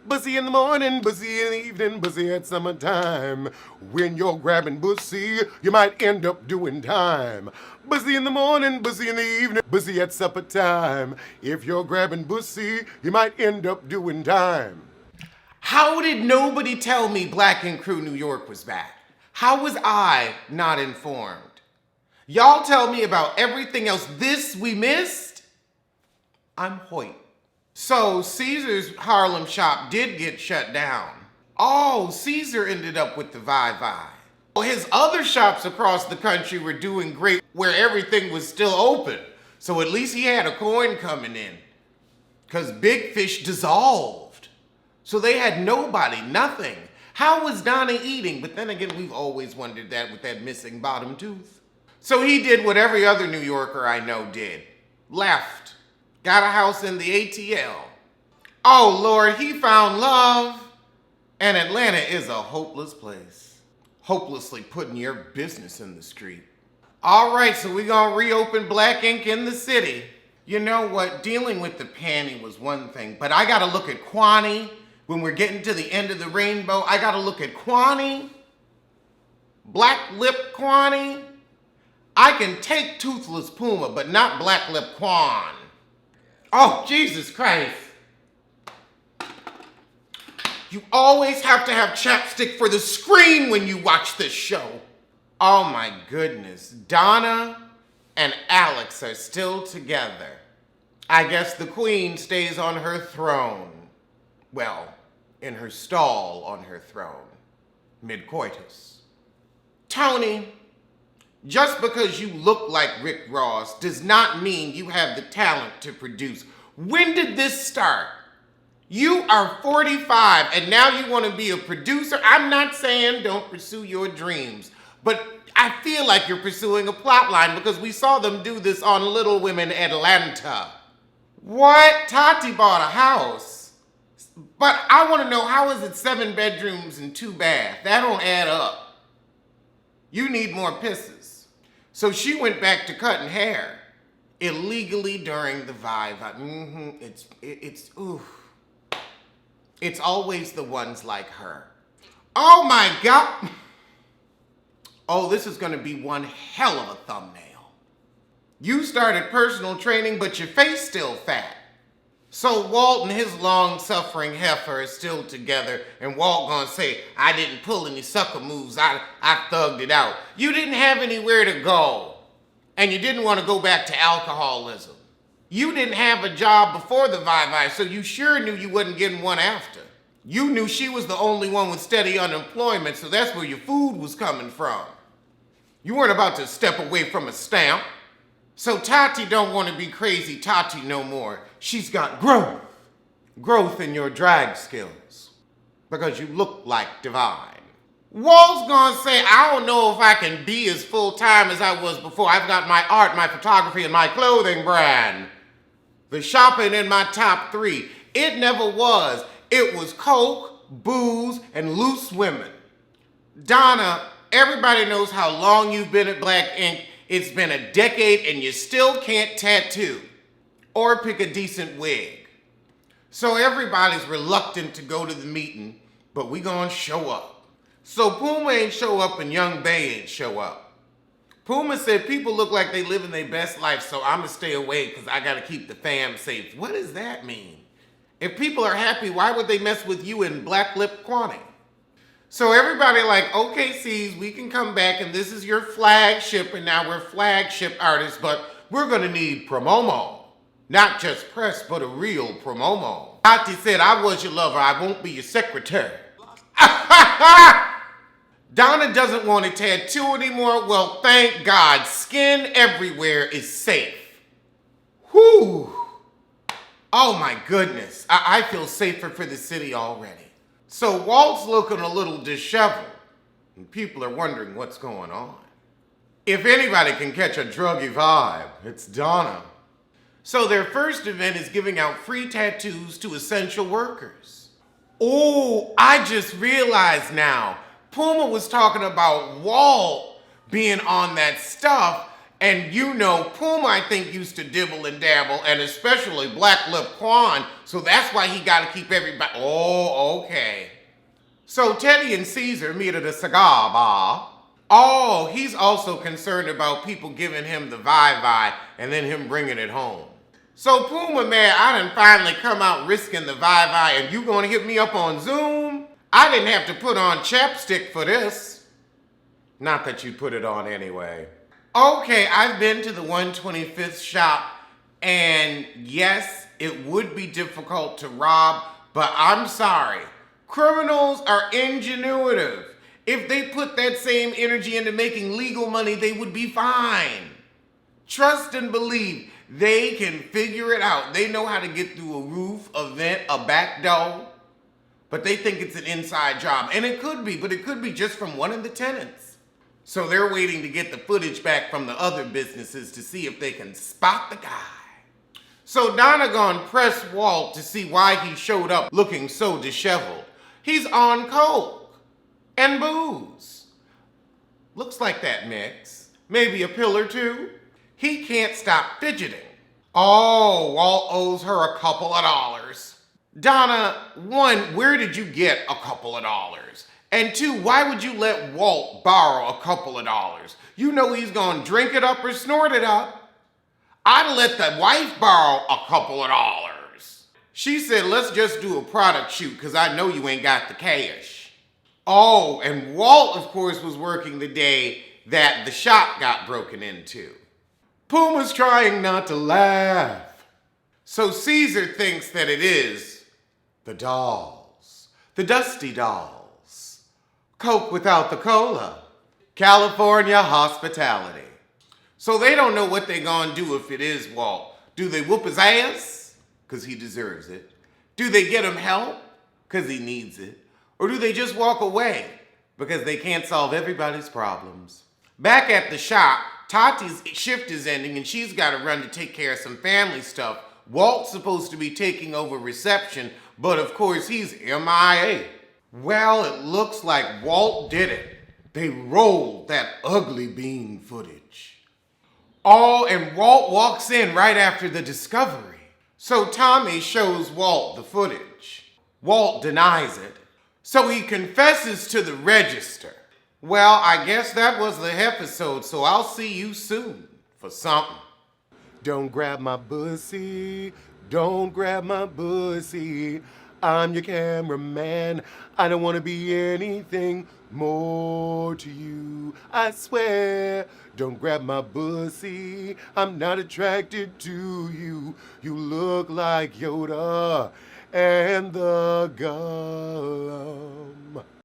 Bussy in the morning, bussy in the evening, bussy at summertime. When you're grabbing bussy, you might end up doing time. Bussy in the morning, bussy in the evening, bussy at supper time. If you're grabbing bussy, you might end up doing time. How did nobody tell me Black and Crew New York was back? How was I not informed? Y'all tell me about everything else. This we missed? I'm Hoyt. So Caesar's Harlem shop did get shut down. Oh, Caesar ended up with the Vi. Well, his other shops across the country were doing great where everything was still open. So at least he had a coin coming in. Because Big Fish dissolved. So they had nobody, nothing. How was Donna eating? But then again, we've always wondered that with that missing bottom tooth. So he did what every other New Yorker I know did. Left. Got a house in the ATL. Oh Lord, he found love. And Atlanta is a hopeless place. Hopelessly putting your business in the street. All right, so we're gonna reopen Black Ink in the city. You know what, dealing with the panty was one thing, but I gotta look at Kwani. When we're getting to the end of the rainbow, I gotta look at Kwani. Black lip Kwani. I can take toothless Puma, but not black lip Quan. Oh, Jesus Christ. You always have to have chapstick for the screen when you watch this show. Oh my goodness. Donna and Alex are still together. I guess the queen stays on her throne. Well, in her stall on her throne. Mid-coitus. Tony, just because you look like Rick Ross does not mean you have the talent to produce. When did this start? You are 45 and now you want to be a producer? I'm not saying don't pursue your dreams, but I feel like you're pursuing a plot line because we saw them do this on Little Women Atlanta. What? Tati bought a house. But I want to know, how is it 7 bedrooms and 2 baths? That don't add up. You need more pisses. So she went back to cutting hair illegally during the Viva. It's always the ones like her. Oh my God. Oh, this is gonna be one hell of a thumbnail. You started personal training, but your face still fat. So Walt and his long-suffering heifer is still together, and Walt gonna say, I didn't pull any sucker moves, I thugged it out. You didn't have anywhere to go, and you didn't want to go back to alcoholism. You didn't have a job before the Vi, so you sure knew you wasn't getting one after. You knew she was the only one with steady unemployment, so that's where your food was coming from. You weren't about to step away from a stamp. So Tati don't want to be crazy Tati no more. She's got growth. Growth in your drag skills. Because you look like Divine. Walt's gonna say, I don't know if I can be as full-time as I was before. I've got my art, my photography, and my clothing brand. The shopping in my top 3. It never was. It was coke, booze, and loose women. Donna, everybody knows how long you've been at Black Ink. It's been a decade and you still can't tattoo or pick a decent wig. So everybody's reluctant to go to the meeting, but we gonna show up. So Puma ain't show up and Young Bay ain't show up. Puma said people look like they living their best life, so I'ma stay away because I gotta keep the fam safe. What does that mean? If people are happy, why would they mess with you in Black Lip Quanti? So everybody like, okay, C's, we can come back and this is your flagship and now we're flagship artists, but we're gonna need promomo. Not just press, but a real promomo. Tati said, I was your lover, I won't be your secretary. Donna doesn't want a tattoo anymore. Well, thank God, skin everywhere is safe. Whew. Oh my goodness, I feel safer for the city already. So Walt's looking a little disheveled, and people are wondering what's going on. If anybody can catch a druggy vibe, it's Donna. So their first event is giving out free tattoos to essential workers. Oh, I just realized now, Puma was talking about Walt being on that stuff, And you know, Poom, I think, used to dibble and dabble, and especially Black Lip Quan, so that's why he got to keep everybody. Oh, okay. So Teddy and Caesar meet at a cigar bar. Oh, he's also concerned about people giving him the vi-vi and then him bringing it home. So Puma, man, I done finally come out risking the vi-vi, and you gonna hit me up on Zoom? I didn't have to put on chapstick for this. Not that you'd put it on anyway. Okay, I've been to the 125th shop, and yes, it would be difficult to rob, but I'm sorry. Criminals are ingenuitive. If they put that same energy into making legal money, they would be fine. Trust and believe, they can figure it out. They know how to get through a roof, a vent, a back door, but they think it's an inside job. And it could be, but it could be just from one of the tenants. So they're waiting to get the footage back from the other businesses to see if they can spot the guy. So Donegan pressed Walt to see why he showed up looking so disheveled. He's on coke and booze. Looks like that mix. Maybe a pill or two. He can't stop fidgeting. Oh, Walt owes her a couple of dollars. Donna, one, where did you get a couple of dollars? And two, why would you let Walt borrow a couple of dollars? You know he's gonna drink it up or snort it up. I'd let the wife borrow a couple of dollars. She said, let's just do a product shoot because I know you ain't got the cash. Oh, and Walt, of course, was working the day that the shop got broken into. Puma's trying not to laugh. So Caesar thinks that it is the dolls, the dusty dolls. Coke without the cola. California hospitality. So they don't know what they're gonna do if it is Walt. Do they whoop his ass? Because he deserves it. Do they get him help? Because he needs it. Or do they just walk away? Because they can't solve everybody's problems. Back at the shop, Tati's shift is ending and she's got to run to take care of some family stuff. Walt's supposed to be taking over reception, but of course he's MIA. Well, it looks like Walt did it. They rolled that ugly bean footage. Oh, and Walt walks in right after the discovery. So Tommy shows Walt the footage. Walt denies it. So he confesses to the register. Well, I guess that was the episode, so I'll see you soon for something. Don't grab my pussy, don't grab my pussy. I'm your cameraman. I don't want to be anything more to you. I swear, don't grab my pussy. I'm not attracted to you. You look like Yoda and the Gullah.